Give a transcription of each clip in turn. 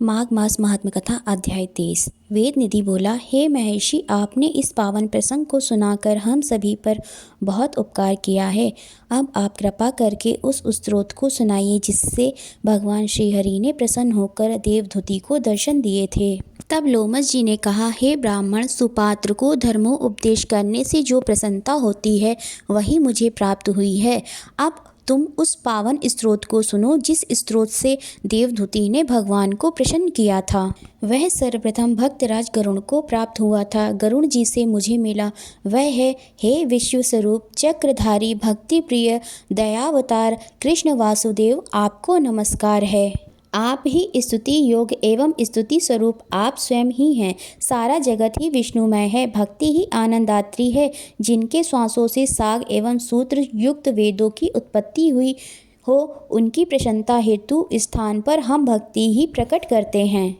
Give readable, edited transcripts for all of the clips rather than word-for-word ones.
माघ मास महात्म कथा अध्याय 23। वेद निधि बोला, हे महर्षि, आपने इस पावन प्रसंग को सुनाकर हम सभी पर बहुत उपकार किया है। अब आप कृपा करके उस स्त्रोत को सुनाइए जिससे भगवान श्रीहरि ने प्रसन्न होकर देवधूति को दर्शन दिए थे। तब लोमस जी ने कहा, हे ब्राह्मण, सुपात्र को धर्मोपदेश करने से जो प्रसन्नता होती है वही मुझे प्राप्त हुई है। अब तुम उस पावन स्त्रोत को सुनो जिस स्त्रोत से देवधूति ने भगवान को प्रसन्न किया था। वह सर्वप्रथम भक्तराज गरुण को प्राप्त हुआ था। गरुण जी से मुझे मिला वह है, हे विश्व स्वरूप चक्रधारी भक्ति प्रिय दयावतार कृष्ण वासुदेव, आपको नमस्कार है। आप ही स्तुति योग्य एवं स्तुति स्वरूप आप स्वयं ही हैं। सारा जगत ही विष्णुमय है। भक्ति ही आनंदात्री है। जिनके श्वासों से साग एवं सूत्र युक्त वेदों की उत्पत्ति हुई हो, उनकी प्रसन्नता हेतु स्थान पर हम भक्ति ही प्रकट करते हैं।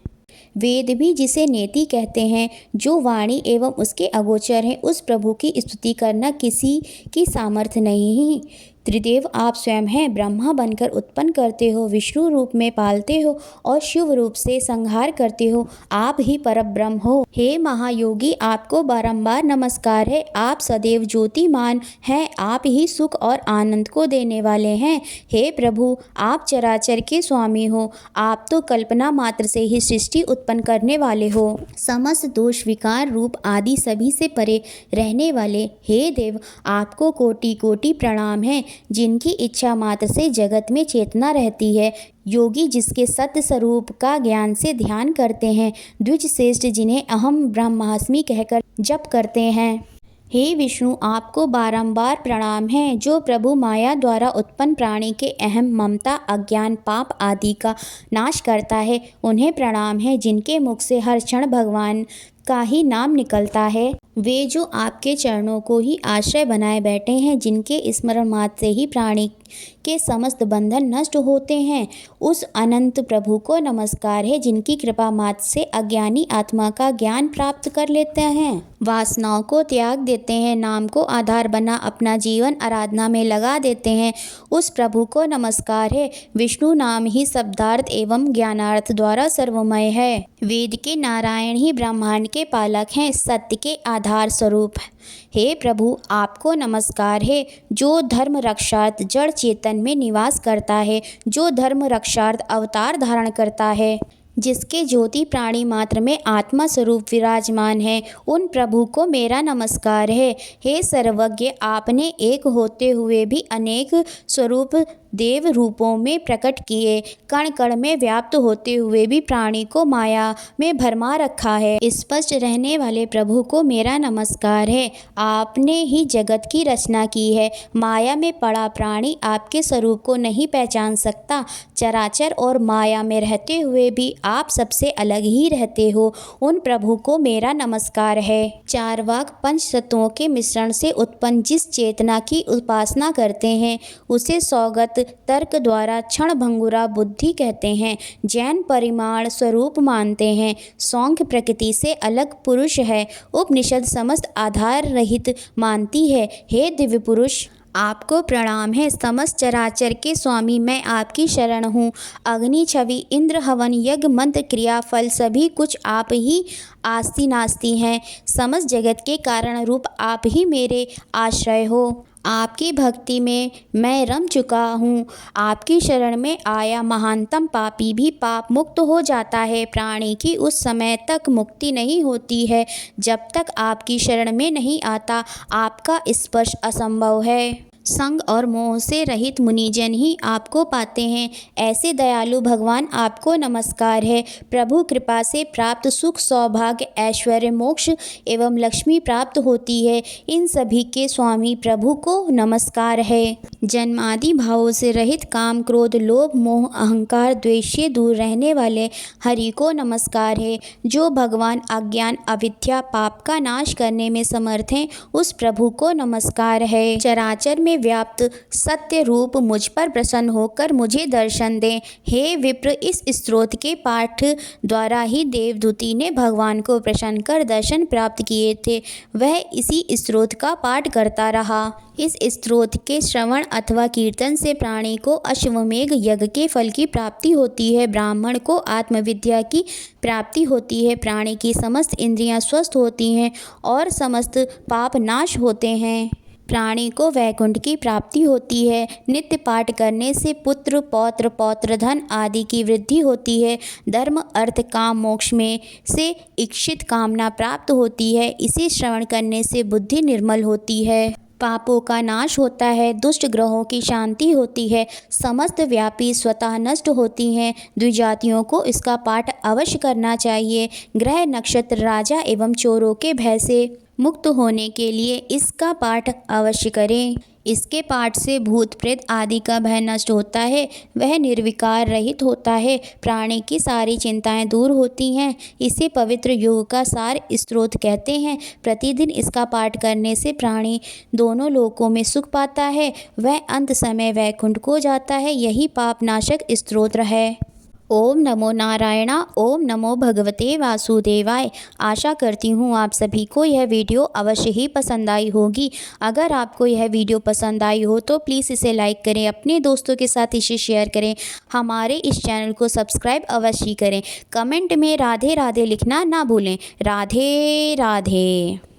वेद भी जिसे नेति कहते हैं, जो वाणी एवं उसके अगोचर है, उस प्रभु की स्तुति करना किसी की सामर्थ्य नहीं। त्रिदेव आप स्वयं हैं। ब्रह्मा बनकर उत्पन्न करते हो, विष्णु रूप में पालते हो और शिव रूप से संहार करते हो। आप ही परब्रह्म हो। हे महायोगी, आपको बारंबार नमस्कार है। आप सदैव ज्योतिमान हैं। आप ही सुख और आनंद को देने वाले हैं। हे प्रभु, आप चराचर के स्वामी हो। आप तो कल्पना मात्र से ही सृष्टि उत्पन्न करने वाले हो। समस्त दोष विकार रूप आदि सभी से परे रहने वाले हे देव, आपको कोटि कोटि प्रणाम है। जिनकी इच्छा मात्र से जगत में चेतना रहती है। योगी जिसके सत्य स्वरूप का ज्ञान से ध्यान करते हैं। द्विज श्रेष्ठ जिन्हें अहम ब्रह्मास्मि कहकर जप करते हैं। हे विष्णु, आपको बारंबार प्रणाम है। जो प्रभु माया द्वारा उत्पन्न प्राणी के अहम ममता अज्ञान पाप आदि का नाश करता है, उन्हें प्रणाम है। जिनके मुख से हर क्षण भगवान का ही नाम निकलता है, वे जो आपके चरणों को ही आश्रय बनाए बैठे हैं, जिनके स्मरण मात्र से ही प्राणी के समस्त बंधन नष्ट होते हैं, उस अनंत प्रभु को नमस्कार है। जिनकी कृपा मात्र से अज्ञानी आत्मा का ज्ञान प्राप्त कर लेते हैं, वासनाओं को त्याग देते हैं, नाम को आधार बना अपना जीवन आराधना में लगा देते हैं, उस प्रभु को नमस्कार है। विष्णु नाम ही शब्दार्थ एवं ज्ञानार्थ द्वारा सर्वमय है। वेद के नारायण ही ब्रह्मांड के पालक हैं, सत्य के आधार स्वरूप। हे प्रभु, आपको नमस्कार है। जो धर्म रक्षार्थ जड़ चेतन में निवास करता है, जो धर्म रक्षार्थ अवतार धारण करता है, जिसके ज्योति प्राणी मात्र में आत्मा स्वरूप विराजमान है, उन प्रभु को मेरा नमस्कार है। हे सर्वज्ञ, आपने एक होते हुए भी अनेक स्वरूप देव रूपों में प्रकट किए। कण कण में व्याप्त होते हुए भी प्राणी को माया में भरमा रखा है। स्पष्ट रहने वाले प्रभु को मेरा नमस्कार है। आपने ही जगत की रचना की है। माया में पड़ा प्राणी आपके स्वरूप को नहीं पहचान सकता। चराचर और माया में रहते हुए भी आप सबसे अलग ही रहते हो, उन प्रभु को मेरा नमस्कार है। चारवाक पंच तत्वों के मिश्रण से उत्पन्न जिस चेतना की उपासना करते हैं, उसे सौगत तर्क द्वारा क्षण भंगुरा बुद्धि कहते हैं। जैन परिमाण स्वरूप मानते हैं। सांख्य प्रकृति से अलग पुरुष है। उपनिषद समस्त आधार रहित मानती है। हे दिव्य पुरुष, आपको प्रणाम है। समस्त चराचर के स्वामी मैं आपकी शरण हूँ। अग्नि छवि इंद्र हवन यज्ञ मंत्र क्रिया फल सभी कुछ आप ही आस्ति नास्ति हैं। समस्त जगत के कारण रूप आप ही मेरे आश्रय हो। आपकी भक्ति में मैं रम चुका हूँ। आपकी शरण में आया महानतम पापी भी पाप मुक्त हो जाता है। प्राणी की उस समय तक मुक्ति नहीं होती है जब तक आपकी शरण में नहीं आता। आपका स्पर्श असंभव है। संग और मोह से रहित मुनिजन ही आपको पाते हैं। ऐसे दयालु भगवान आपको नमस्कार है। प्रभु कृपा से प्राप्त सुख सौभाग्य ऐश्वर्य मोक्ष एवं लक्ष्मी प्राप्त होती है। इन सभी के स्वामी प्रभु को नमस्कार है। जन्मादि भावों से रहित काम क्रोध लोभ मोह अहंकार द्वेष से दूर रहने वाले हरि को नमस्कार है। जो भगवान अज्ञान अविद्या पाप का नाश करने में समर्थ हैं, उस प्रभु को नमस्कार है। चराचर में में व्याप्त सत्य रूप मुझ पर प्रसन्न होकर मुझे दर्शन दें। हे विप्र, इस स्तोत्र के पाठ द्वारा ही देवदूति ने भगवान को प्रसन्न कर दर्शन प्राप्त किए थे। वह इसी स्तोत्र का पाठ करता रहा। इस स्तोत्र के श्रवण अथवा कीर्तन से प्राणी को अश्वमेध यज्ञ के फल की प्राप्ति होती है। ब्राह्मण को आत्मविद्या की प्राप्ति होती है। प्राणी की समस्त इंद्रियां स्वस्थ होती हैं और समस्त पाप नाश होते हैं। प्राणी को वैकुंठ की प्राप्ति होती है। नित्य पाठ करने से पुत्र पौत्र पौत्रधन आदि की वृद्धि होती है। धर्म अर्थ काम मोक्ष में से इच्छित कामना प्राप्त होती है। इसे श्रवण करने से बुद्धि निर्मल होती है। पापों का नाश होता है। दुष्ट ग्रहों की शांति होती है। समस्त व्यापी स्वतः नष्ट होती हैं। द्विजातियों को इसका पाठ अवश्य करना चाहिए। ग्रह नक्षत्र राजा एवं चोरों के भय से मुक्त होने के लिए इसका पाठ अवश्य करें। इसके पाठ से भूत प्रेत आदि का भय नष्ट होता है। वह निर्विकार रहित होता है। प्राणी की सारी चिंताएं दूर होती हैं। इसे पवित्र योग का सार स्तोत्र कहते हैं। प्रतिदिन इसका पाठ करने से प्राणी दोनों लोकों में सुख पाता है। वह अंत समय वैकुंठ को जाता है। यही पापनाशक स्तोत्र है। ओम नमो नारायणा। ओम नमो भगवते वासुदेवाय। आशा करती हूँ आप सभी को यह वीडियो अवश्य ही पसंद आई होगी। अगर आपको यह वीडियो पसंद आई हो तो प्लीज़ इसे लाइक करें, अपने दोस्तों के साथ इसे शेयर करें। हमारे इस चैनल को सब्सक्राइब अवश्य करें। कमेंट में राधे राधे लिखना ना भूलें। राधे राधे।